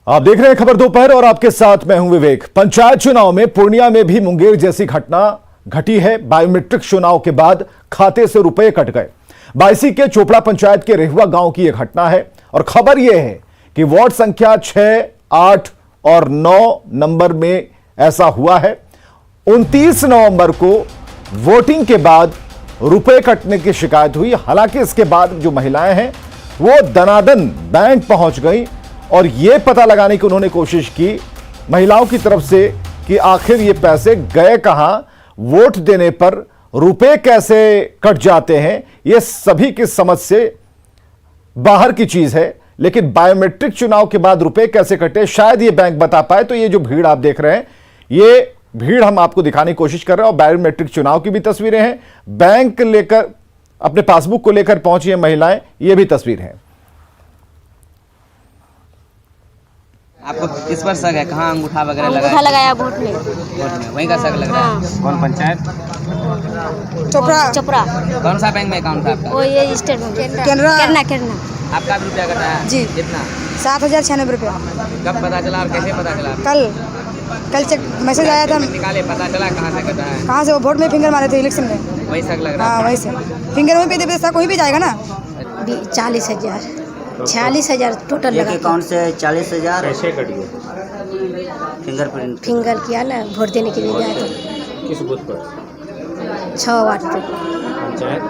आप देख रहे हैं खबर दोपहर और आपके साथ मैं हूं विवेक। पंचायत चुनाव में पूर्णिया में भी मुंगेर जैसी घटना घटी है। बायोमेट्रिक चुनाव के बाद खाते से रुपए कट गए। बायसी के चोपड़ा पंचायत के रेहुआ गांव की यह घटना है और खबर यह है कि वार्ड संख्या 6, 8 और 9 नंबर में ऐसा हुआ है। 29 नवंबर को वोटिंग के बाद रुपए कटने की शिकायत हुई। हालांकि इसके बाद जो महिलाएं हैं वो दनादन बैंक पहुंच गई और यह पता लगाने की उन्होंने कोशिश की महिलाओं की तरफ से कि आखिर ये पैसे गए कहां, वोट देने पर रुपए कैसे कट जाते हैं। यह सभी की समझ से बाहर की चीज है, लेकिन बायोमेट्रिक चुनाव के बाद रुपए कैसे कटे शायद ये बैंक बता पाए। तो ये जो भीड़ आप देख रहे हैं, ये भीड़ हम आपको दिखाने की कोशिश कर रहे हैं और बायोमेट्रिक चुनाव की भी तस्वीरें हैं। बैंक लेकर अपने पासबुक को लेकर पहुंची है महिलाएं, ये भी तस्वीर है। आपको किस पर शक है? कहाँ अंगूठा वगैरह लगाया वोट में वहीं का शक लग रहा है। कौन पंचायत? चोपड़ा। कौन सा बैंक में अकाउंट था आपका? वो ये स्टेट बैंक केरना। आपका भी रुपया कटा है? जी। कितना? 7,096 रुपया। कब पता चला और कैसे पता चला? कल चेक मैसेज आया था। निकाले, पता चला कहाँ से कटा है? कहाँ से? वो वोट में फिंगर मारे थे इलेक्शन में। वही शक लग रहा है। हाँ वही से फिंगर में पे शक कोई भी जाएगा ना। 40,000 46,000 टोटल लगा। अकाउंट से 40,000 कैसे कट गए? फिंगर किया ना, वोट देने के लिए गया तो। किस बूथ पर? 6 वार्ड पे पंचायत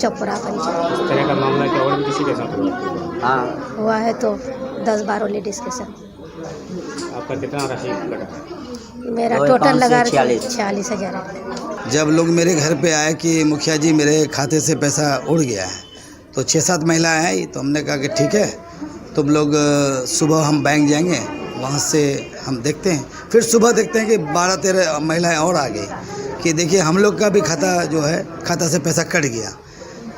चोपड़ा पंचायत। इस तरह का मामला क्या और भी किसी के साथ हुआ? हाँ हुआ है तो 10-12 लेडीज के साथ। आपका कितना राशि कटा? मेरा टोटल लगा 46,000 है। जब लोग मेरे घर पे आए कि मुखिया जी मेरे खाते से पैसा उड़ गया है, तो 6-7 महिलाएं आई, तो हमने कहा कि ठीक है, तुम लोग सुबह हम बैंक जाएंगे, वहाँ से हम देखते हैं। फिर सुबह देखते हैं कि 12-13 महिलाएं और आ गई कि देखिए हम लोग का भी खाता जो है, खाता से पैसा कट गया।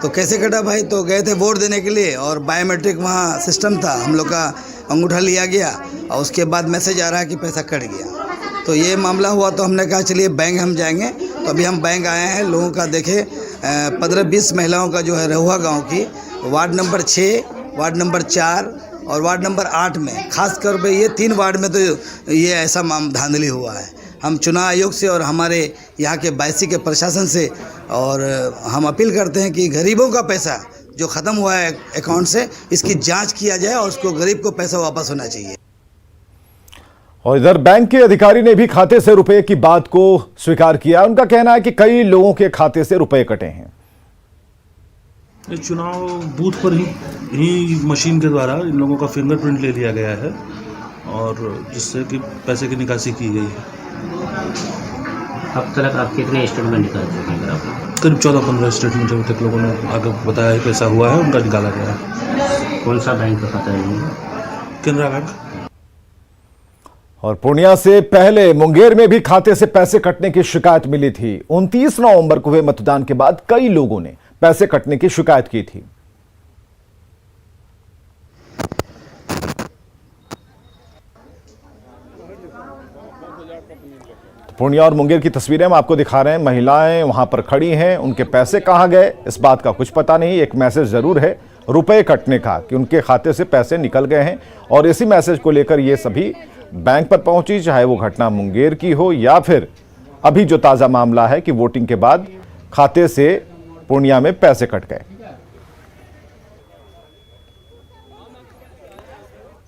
तो कैसे कटा भाई? तो गए थे वोट देने के लिए और बायोमेट्रिक वहाँ सिस्टम था, हम लोग का अंगूठा लिया गया और उसके बाद मैसेज आ रहा है कि पैसा कट गया। तो ये मामला हुआ तो हमने कहा चलिए बैंक हम जाएंगे। तो अभी हम बैंक आए हैं, लोगों का देखे 15-20 महिलाओं का जो है रेहुआ गांव की वार्ड नंबर 6, वार्ड नंबर 4 और वार्ड नंबर 8 में, खासकर पे ये 3 वार्ड में तो ये ऐसा धांधली हुआ है। हम चुनाव आयोग से और हमारे यहाँ के बायसी के प्रशासन से और हम अपील करते हैं कि गरीबों का पैसा जो ख़त्म हुआ है अकाउंट से, इसकी जांच किया जाए और उसको गरीब को पैसा वापस होना चाहिए। और इधर बैंक के अधिकारी ने भी खाते से रुपए की बात को स्वीकार किया। उनका कहना है कि कई लोगों के खाते से रुपए कटे हैं। चुनाव बूथ पर ही मशीन के द्वारा इन लोगों का फिंगरप्रिंट ले लिया गया है और जिससे कि पैसे की निकासी की गई है। अब तक आप कितने स्टेटमेंट निकाल चुके हैं? करीब 14-15 स्टेटमेंट अभी तक लोगों ने आगे बताया है पैसा हुआ है, उनका निकाला गया है। कौन सा बैंक का खाता है? केनरा बैंक। और पूर्णिया से पहले मुंगेर में भी खाते से पैसे कटने की शिकायत मिली थी। 29 नवंबर को हुए मतदान के बाद कई लोगों ने पैसे कटने की शिकायत की थी। पूर्णिया और मुंगेर की तस्वीरें हम आपको दिखा रहे हैं। महिलाएं वहां पर खड़ी हैं, उनके पैसे कहां गए इस बात का कुछ पता नहीं। एक मैसेज जरूर है रुपए कटने का कि उनके खाते से पैसे निकल गए हैं और इसी मैसेज को लेकर ये सभी बैंक पर पहुंची, चाहे वो घटना मुंगेर की हो या फिर अभी जो ताजा मामला है कि वोटिंग के बाद खाते से पूर्णिया में पैसे कट गए।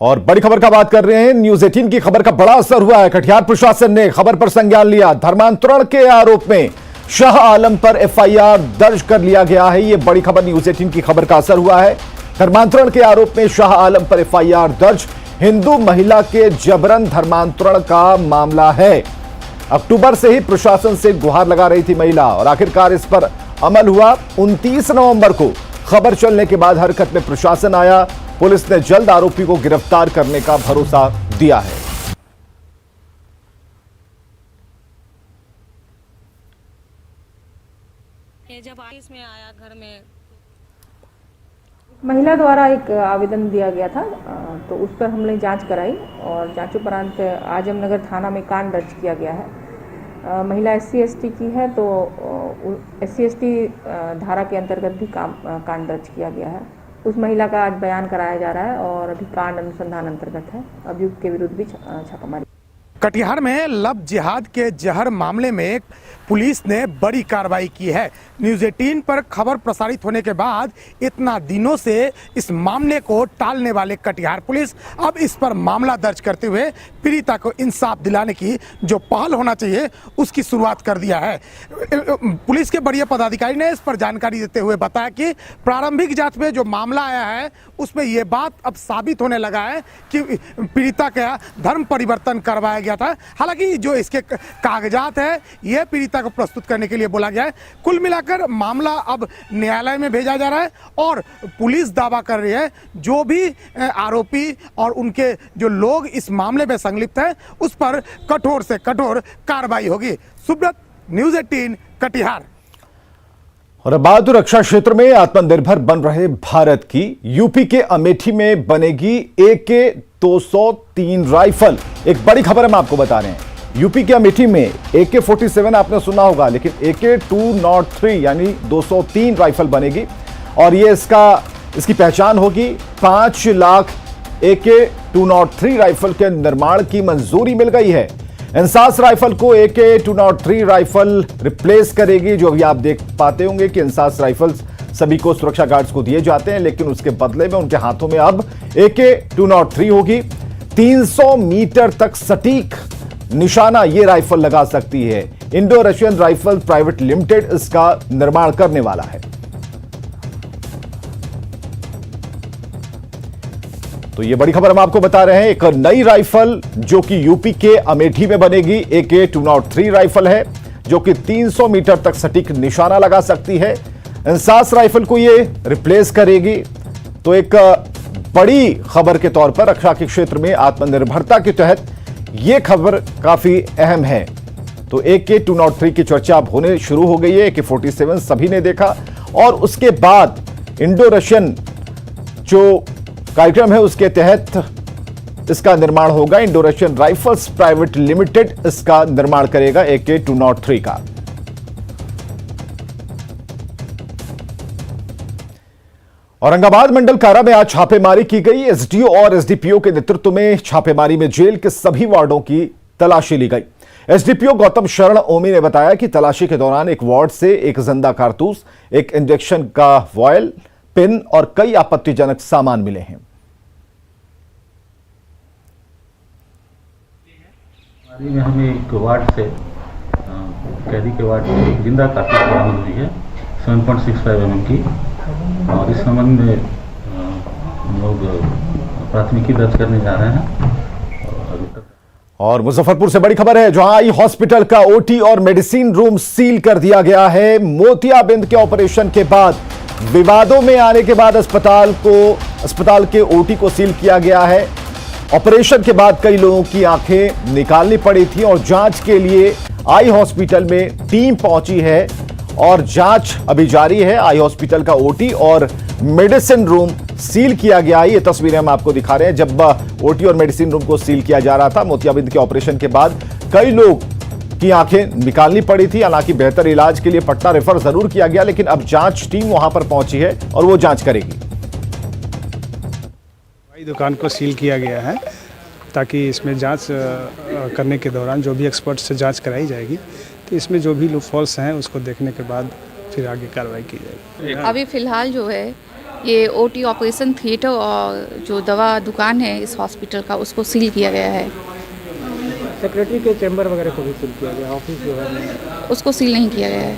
और बड़ी खबर का बात कर रहे हैं। न्यूज़ 18 की खबर का बड़ा असर हुआ है। कटिहार प्रशासन ने खबर पर संज्ञान लिया। धर्मांतरण के आरोप में शाह आलम पर एफआईआर दर्ज कर लिया गया है। यह बड़ी खबर न्यूज़ 18 की खबर का असर हुआ है। धर्मांतरण के आरोप में शाह आलम पर एफआईआर दर्ज। हिंदू महिला के जबरन धर्मांतरण का मामला है। अक्टूबर से ही प्रशासन से गुहार लगा रही थी महिला और आखिरकार इस पर अमल हुआ। 29 नवंबर को खबर चलने के बाद हरकत में प्रशासन आया। पुलिस ने जल्द आरोपी को गिरफ्तार करने का भरोसा दिया है। जब इसमें आया घर में महिला द्वारा एक आवेदन दिया गया था, तो उस पर हमने जांच कराई और जांचोपरांत आजमनगर थाना में कांड दर्ज किया गया है। महिला SC/ST की है तो SC/ST धारा के अंतर्गत भी कांड दर्ज किया गया है उस महिला का आज बयान कराया जा रहा है और अभी कांड अनुसंधान अंतर्गत है। अभियुक्त के विरुद्ध भी छापामारी। कटिहार में लव जिहाद के जहर मामले में पुलिस ने बड़ी कार्रवाई की है। न्यूज़ 18 पर खबर प्रसारित होने के बाद इतना दिनों से इस मामले को टालने वाले कटिहार पुलिस अब इस पर मामला दर्ज करते हुए पीड़िता को इंसाफ दिलाने की जो पहल होना चाहिए उसकी शुरुआत कर दिया है। पुलिस के बड़े पदाधिकारी ने इस पर जानकारी देते हुए बताया कि प्रारंभिक जांच में जो मामला आया है उसमें यह बात अब साबित होने लगा है कि पीड़िता का धर्म परिवर्तन करवाया गया था। हालांकि जो इसके कागजात है यह पीड़िता को प्रस्तुत करने के लिए बोला गया है। कुल मिलाकर मामला अब न्यायालय में भेजा जा रहा है और पुलिस दावा कर रही है जो भी आरोपी और उनके जो लोग इस मामले में संलिप्त हैं उस पर कठोर से कठोर कार्रवाई होगी। सुब्रत, न्यूज़ 18 कटिहार। और अब बात रक्षा क्षेत्र में आत्मनिर्भर बन रहे भारत की। यूपी के अमेठी में बनेगी AK-203 राइफल। एक बड़ी खबर हम आपको बता रहे हैं। यूपी के अमेठी में AK-47 आपने सुना होगा, लेकिन AK-203 यानी 203 राइफल बनेगी और ये इसकी पहचान होगी। 5 लाख AK-203 राइफल के निर्माण की मंजूरी मिल गई है। इंसास राइफल को AK-203 राइफल रिप्लेस करेगी। जो अभी आप देख पाते होंगे कि इंसास राइफल्स सभी को सुरक्षा गार्ड्स को दिए जाते हैं, लेकिन उसके बदले में उनके हाथों में अब AK-203 होगी। 300 मीटर तक सटीक निशाना ये राइफल लगा सकती है। Indo Russian rifle private limited इसका निर्माण करने वाला है। तो ये बड़ी खबर हम आपको बता रहे हैं। एक नई राइफल जो कि यूपी के अमेठी में बनेगी AK-203 राइफल है जो कि 300 मीटर तक सटीक निशाना लगा सकती है। इंसास राइफल को ये रिप्लेस करेगी। तो एक बड़ी खबर के तौर पर रक्षा के क्षेत्र में आत्मनिर्भरता के तहत यह खबर काफी अहम है। तो AK-203 की चर्चा अब होने शुरू हो गई है। AK-47 सभी ने देखा और उसके बाद इंडो रशियन जो कार्यक्रम है उसके तहत इसका निर्माण होगा। Indo Russian rifles private limited इसका निर्माण करेगा AK-203 का। औरंगाबाद मंडल कारा में आज छापेमारी की गई। एसडीओ और एसडीपीओ के नेतृत्व में छापेमारी में जेल के सभी वार्डों की तलाशी ली गई। एसडीपीओ गौतम शरण ओमी ने बताया कि तलाशी के दौरान एक वार्ड से एक जिंदा कारतूस, एक इंजेक्शन का वॉयल, पिन और कई आपत्तिजनक सामान मिले हैं। में हमें एक वार्ड से कैदी के वार्ड से एक जिंदा कारतूस बरामद हुई है 7.65 mm की और इस संबंध में हम लोग प्राथमिकी दर्ज करने जा रहे हैं। और मुजफ्फरपुर से बड़ी खबर है जहां आई हॉस्पिटल का ओटी और मेडिसिन रूम सील कर दिया गया है। मोतियाबिंद के ऑपरेशन के बाद विवादों में आने के बाद अस्पताल के ओटी को सील किया गया है। ऑपरेशन के बाद कई लोगों की आंखें निकालनी पड़ी थी और जांच के लिए आई हॉस्पिटल में टीम पहुंची है और जांच अभी जारी है। आई हॉस्पिटल का ओटी और मेडिसिन रूम सील किया गया है। ये तस्वीरें हम आपको दिखा रहे हैं जब ओटी और मेडिसिन रूम को सील किया जा रहा था। मोतियाबिंद के ऑपरेशन के बाद कई लोग की आंखें निकालनी पड़ी थी। हालांकि बेहतर इलाज के लिए पटना रेफर जरूर किया गया, लेकिन अब जांच टीम वहां पर पहुंची है और वो जांच करेगी। दुकान को सील किया गया है ताकि इसमें जांच करने के दौरान जो भी एक्सपर्ट से जांच कराई जाएगी तो इसमें जो भी लूपहोल्स हैं उसको देखने के बाद फिर आगे कार्रवाई की जाएगी। अभी फ़िलहाल जो है ये ओटी ऑपरेशन थिएटर और जो दवा दुकान है इस हॉस्पिटल का उसको सील किया गया है। सेक्रेटरी के चैम्बर वगैरह को भी सील किया गया, ऑफिस जो है उसको सील नहीं किया गया है।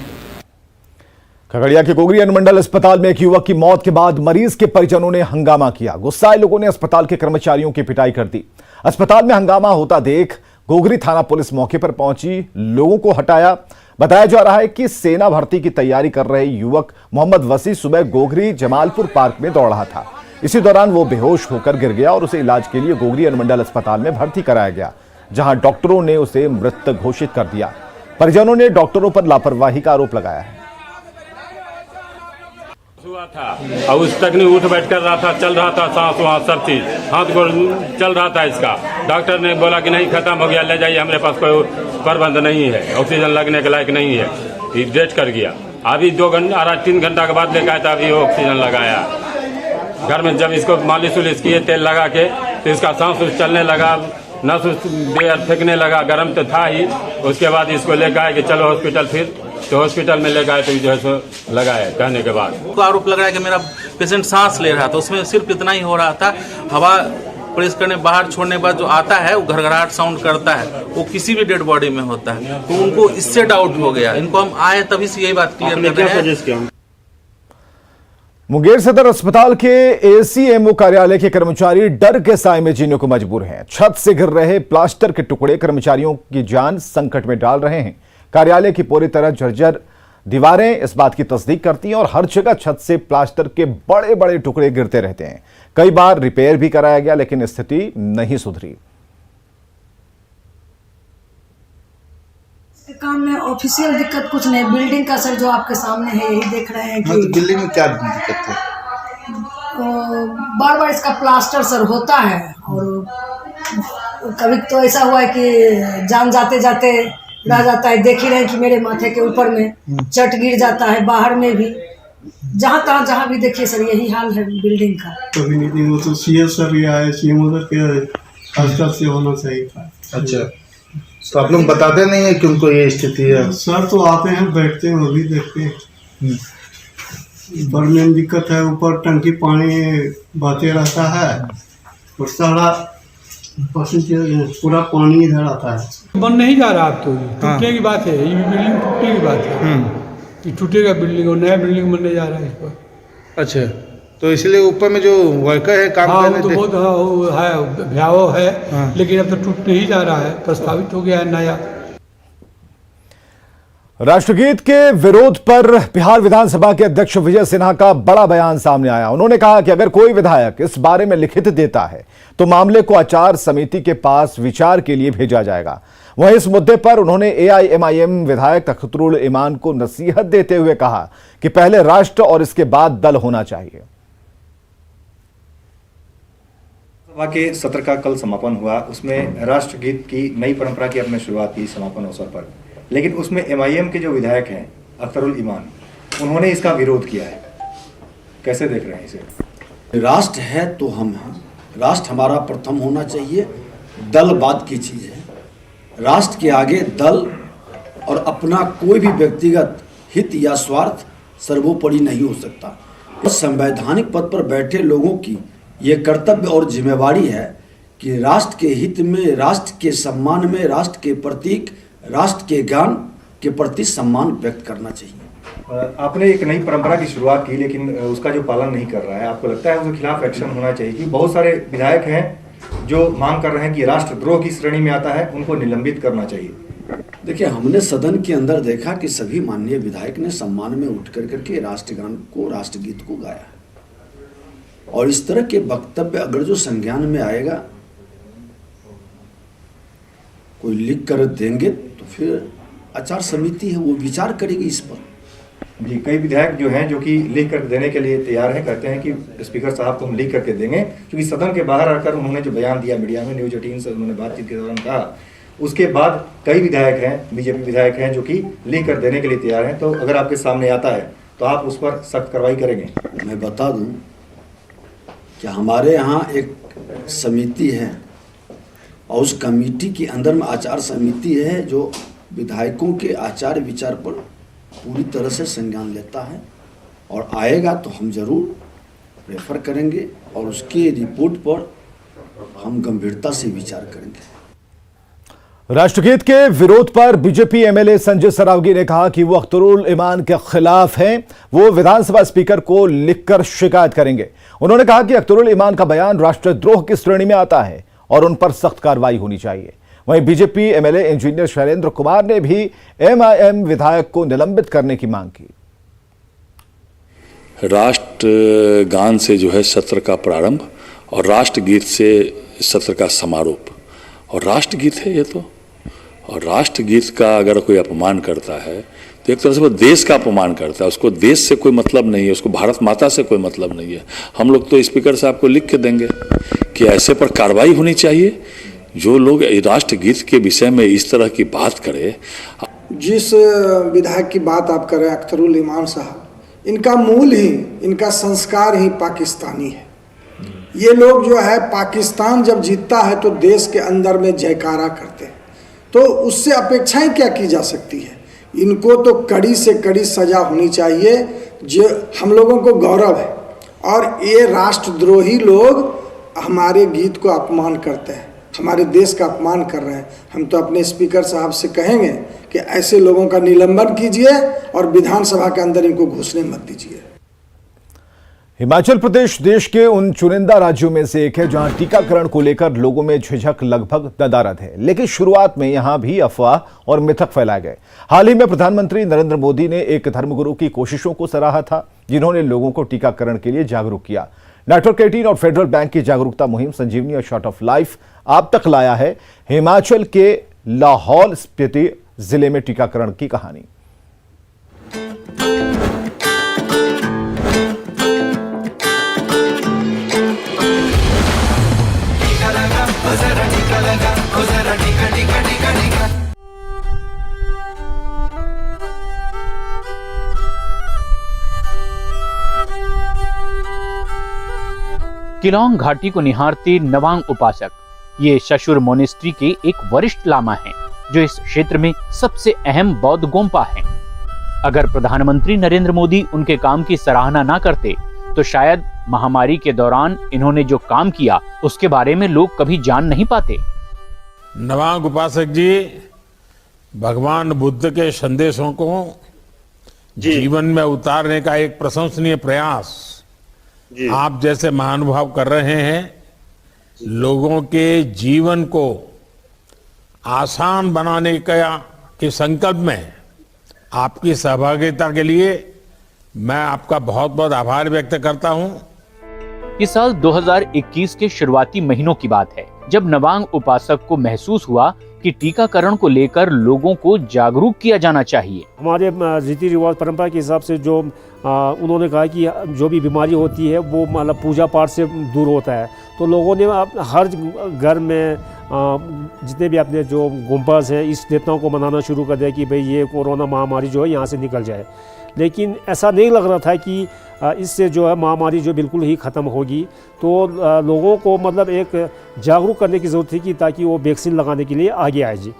खगड़िया के गोगरी अनुमंडल अस्पताल में एक युवक की मौत के बाद मरीज के परिजनों ने हंगामा किया। गुस्साए लोगों ने अस्पताल के कर्मचारियों की पिटाई कर दी। अस्पताल में हंगामा होता देख गोगरी थाना पुलिस मौके पर पहुंची, लोगों को हटाया। बताया जा रहा है कि सेना भर्ती की तैयारी कर रहे युवक मोहम्मद वसी सुबह गोगरी जमालपुर पार्क में दौड़ रहा था। इसी दौरान वो बेहोश होकर गिर गया और उसे इलाज के लिए गोगरी अनुमंडल अस्पताल में भर्ती कराया गया, जहां डॉक्टरों ने उसे मृत घोषित कर दिया। परिजनों ने डॉक्टरों पर लापरवाही का आरोप लगाया है। हुआ था और उस तक नहीं उठ बैठ कर रहा था, चल रहा था, सांस वहाँ सब चीज हाथ गोड़ चल रहा था इसका। डॉक्टर ने बोला कि नहीं खत्म हो गया, ले जाइए, हमारे पास कोई प्रबंध नहीं है, ऑक्सीजन लगने के लायक नहीं है। ये डेट कर गया। अभी 2 घंटा 3 घंटा के बाद लेकर आया था, अभी ऑक्सीजन लगाया। घर में जब इसको मालिश उलिश किए तेल लगा के तो इसका सांस उस चलने लगा, नस बेर फेंकने लगा, गर्म तो था ही। उसके बाद इसको लेकर आए कि चलो हॉस्पिटल, फिर तो हॉस्पिटल में लेकर आए तो जो है सो लगाए। कहने के बाद तो आरोप लग रहा है कि मेरा पेशेंट सांस ले रहा था, उसमें सिर्फ इतना ही हो रहा था, हवा प्रेस करने बाहर छोड़ने के बाद जो आता है वो घरघराहट साउंड करता है, वो किसी भी डेड बॉडी में होता है। तो उनको इससे डाउट हो गया, इनको हम आए तभी से यही बात क्लियर कर रहे हैं। मुंगेर सदर अस्पताल के एसीएमओ कार्यालय के कर्मचारी डर के साए में जीने को मजबूर हैं। छत से गिर रहे प्लास्टर के टुकड़े कर्मचारियों की जान संकट में डाल रहे हैं। कार्यालय की पूरी तरह जर्जर दीवारें इस बात की तस्दीक करती हैं और हर जगह छत से प्लास्टर के बड़े बड़े टुकड़े गिरते रहते हैं। कई बार रिपेयर भी कराया गया लेकिन स्थिति नहीं सुधरी। काम में ऑफिशियल दिक्कत कुछ नहीं, बिल्डिंग का सर जो आपके सामने है यही देख रहे हैं कि तो बिल्डिंग में क्या दिक्कत है? बार बार इसका प्लास्टर सर होता है और कभी तो ऐसा हुआ है कि जान जाते जाते रह जाता है। देख ही रहे हैं कि मेरे माथे के ऊपर में चट गिर जाता है, बाहर में भी जहाँ भी देखिए सर यही हाल है बिल्डिंग का। कभी नहीं, वो तो सीएस सर या सीएम उधर के स्तर से होना चाहिए था। अच्छा, तो आप लोग बताते नहीं है कि उनको ये स्थिति है? सर तो आते हैं, बैठते हैं, वो भी देखते हैं। बड़ मेन दिक्कत है, ऊपर टंकी पानी बहते रहता है और सारा पूरा पानी इधर आता है। बन नहीं जा रहा अब तो, टूटने की बात है, ये बिल्डिंग टूटने की बात है। ये टूटेगा बिल्डिंग और नया बिल्डिंग बनने जा रहा है इस पर। अच्छा, तो इसलिए ऊपर में जो वर्कर है काम करने तो बहुत है भयावह है, लेकिन अब तो टूट नहीं जा रहा है, प्रस्तावित हो गया है नया। राष्ट्रगीत के विरोध पर बिहार विधानसभा के अध्यक्ष विजय सिन्हा का बड़ा बयान सामने आया। उन्होंने कहा कि अगर कोई विधायक इस बारे में लिखित देता है तो मामले को आचार समिति के पास विचार के लिए भेजा जाएगा। वहीं इस मुद्दे पर उन्होंने एआईएमआईएम विधायक तख्तुरुल ईमान को नसीहत देते हुए कहा कि पहले राष्ट्र और इसके बाद दल होना चाहिए। सभा के सत्र का कल समापन हुआ, उसमें राष्ट्रगीत की नई परंपरा की आपने शुरुआत की समापन अवसर पर, लेकिन उसमें एमआईएम के जो विधायक हैं अख्तरुल ईमान, उन्होंने इसका विरोध किया है। कैसे देख रहे हैं इसे? राष्ट्र है तो हम हैं, राष्ट्र हमारा प्रथम होना चाहिए, दल बाद की चीज़ है। राष्ट्र के आगे दल और अपना कोई भी व्यक्तिगत हित या स्वार्थ सर्वोपरि नहीं हो सकता। उस संवैधानिक पद पर बैठे लोगों की ये कर्तव्य और जिम्मेवारी है कि राष्ट्र के हित में, राष्ट्र के सम्मान में, राष्ट्र के प्रतीक, राष्ट्र के ज्ञान के प्रति सम्मान व्यक्त करना चाहिए। आपने एक नई परंपरा की शुरुआत की, लेकिन उसका जो पालन नहीं कर रहा है, आपको लगता है उसके खिलाफ एक्शन होना चाहिए? कि बहुत सारे विधायक हैं जो मांग कर रहे हैं कि राष्ट्रद्रोह की श्रेणी में आता है, उनको निलंबित करना चाहिए। देखिए, हमने सदन के अंदर देखा कि सभी माननीय विधायक ने सम्मान में उठ करके राष्ट्रगान को, राष्ट्रगीत को गाया है। और इस तरह के वक्तव्य अगर जो संज्ञान में आएगा, कोई लिख कर देंगे तो फिर आचार समिति है वो विचार करेगी इस पर। जी, कई विधायक जो हैं जो कि लिख कर देने के लिए तैयार हैं, कहते हैं कि स्पीकर साहब को हम लिख करके देंगे, क्योंकि सदन के बाहर आकर उन्होंने जो बयान दिया मीडिया में, न्यूज 18 से उन्होंने बातचीत के दौरान कहा, उसके बाद कई विधायक हैं, बीजेपी विधायक हैं जो कि लिख कर देने के लिए तैयार हैं। तो अगर आपके सामने आता है तो आप उस पर सख्त कार्रवाई करेंगे? मैं बता दूं कि हमारे यहाँ एक समिति है और उस कमेटी के अंदर में आचार समिति है जो विधायकों के आचार विचार पर पूरी तरह से संज्ञान लेता है, और आएगा तो हम जरूर रेफर करेंगे और उसके रिपोर्ट पर हम गंभीरता से विचार करेंगे। राष्ट्रगीत के विरोध पर बीजेपी एमएलए संजय सरावगी ने कहा कि वो अख्तरुल ईमान के खिलाफ हैं। वो विधानसभा स्पीकर को लिखकर शिकायत करेंगे। उन्होंने कहा कि अख्तरुल ईमान का बयान राष्ट्रद्रोह की श्रेणी में आता है और उन पर सख्त कार्रवाई होनी चाहिए। वहीं BJP MLA engineer Shailendra Kumar ने भी एमआईएम विधायक को निलंबित करने की मांग की। राष्ट्रगान से जो है सत्र का प्रारंभ और राष्ट्रगीत से सत्र का समारोप, और राष्ट्रगीत है ये तो, और राष्ट्रगीत का अगर कोई अपमान करता है तो एक तरह से वो देश का अपमान करता है। उसको देश से कोई मतलब नहीं है, उसको भारत माता से कोई मतलब नहीं है। हम लोग तो स्पीकर साहब को लिख के देंगे कि ऐसे पर कार्रवाई होनी चाहिए। जो लोग राष्ट्रगीत के विषय में इस तरह की बात करे। जिस विधायक की बात आप कर रहे हैं अख्तरुल ईमान साहब, इनका मूल ही, इनका संस्कार ही पाकिस्तानी है। ये लोग जो है पाकिस्तान जब जीतता है तो देश के अंदर में जयकारा करते हैं, तो उससे अपेक्षाएं क्या की जा सकती है। इनको तो कड़ी से कड़ी सजा होनी चाहिए। जो हम लोगों को गौरव है, और ये राष्ट्रद्रोही लोग हमारे गीत को अपमान करते हैं, हमारे देश का अपमान कर रहे हैं। हम तो अपने स्पीकर साहब से कहेंगे कि ऐसे लोगों का निलंबन कीजिए और विधानसभा के अंदर इनको घुसने मत दीजिए। हिमाचल प्रदेश देश के उन चुनिंदा राज्यों में से एक है जहां टीकाकरण को लेकर लोगों में झिझक लगभग नदारद है, लेकिन शुरुआत में यहां भी अफवाह और मिथक फैलाए गए। हाल ही में प्रधानमंत्री नरेंद्र मोदी ने एक धर्मगुरु की कोशिशों को सराहा था, जिन्होंने लोगों को टीकाकरण के लिए जागरूक किया। नेटवर्क 18 और फेडरल बैंक की जागरूकता मुहिम संजीवनी और शॉर्ट ऑफ लाइफ आप तक लाया है हिमाचल के लाहौल स्पीति जिले में टीकाकरण की कहानी। किलोंग घाटी को निहारते नवांग उपासक ये शशुर मोनेस्ट्री के एक वरिष्ठ लामा हैं, जो इस क्षेत्र में सबसे अहम बौद्ध गोम्पा हैं। अगर प्रधानमंत्री नरेंद्र मोदी उनके काम की सराहना ना करते तो शायद महामारी के दौरान इन्होंने जो काम किया उसके बारे में लोग कभी जान नहीं पाते। नवांग उपासक जी भगवान बुद्ध के संदेशों को जीवन में उतारने का एक प्रशंसनीय प्रयास आप जैसे महानुभाव कर रहे हैं। लोगों के जीवन को आसान बनाने के संकल्प में आपकी सहभागिता के लिए मैं आपका बहुत बहुत आभार व्यक्त करता हूं। इस साल 2021 के शुरुआती महीनों की बात है, जब नवांग उपासक को महसूस हुआ कि टीकाकरण को लेकर लोगों को जागरूक किया जाना चाहिए। हमारे रीति रिवाज परंपरा के हिसाब से जो उन्होंने कहा कि जो भी बीमारी होती है वो मतलब पूजा पाठ से दूर होता है, तो लोगों ने हर घर में जितने भी अपने जो गुम्बाज हैं इस देवताओं को मनाना शुरू कर दिया कि भाई ये कोरोना महामारी जो है यहाँ से निकल जाए। लेकिन ऐसा नहीं लग रहा था कि इससे जो है महामारी जो बिल्कुल ही ख़त्म होगी। तो लोगों को मतलब एक जागरूक करने की ज़रूरत थी कि ताकि वो वैक्सीन लगाने के लिए आगे आए जी।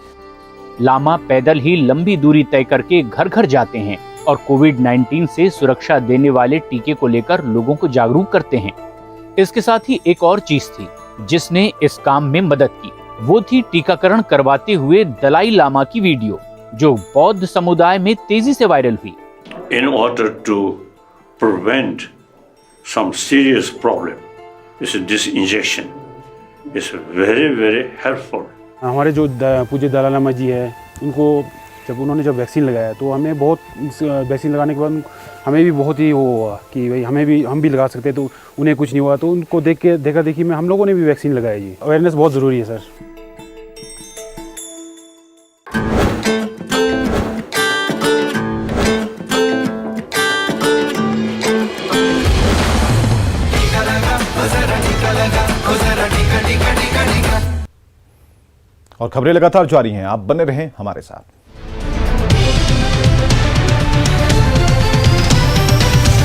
लामा पैदल ही लंबी दूरी तय करके घर घर जाते हैं और कोविड-19 से सुरक्षा देने वाले टीके को लेकर लोगों को जागरूक करते हैं। इसके साथ ही एक और चीज थी जिसने इस काम में मदद की, वो थी टीकाकरण करवाते हुए दलाई लामा की वीडियो, जो बौद्ध समुदाय में तेजी से वायरल हुई। In order to prevent some serious problem, this injection is very very helpful. हमारे जो पूज्य दलाई लामा जी है, उनको उन्होंने जब वैक्सीन लगाया तो हमें बहुत वैक्सीन लगाने के बाद हमें भी बहुत ही वो हुआ कि भाई हम भी लगा सकते हैं, तो उन्हें कुछ नहीं हुआ। तो उनको देखा देखी में हम लोगों ने भी वैक्सीन लगाई जी। अवेयरनेस बहुत ज़रूरी है सर। और खबरें लगातार जारी हैं, आप बने रहें हमारे साथ।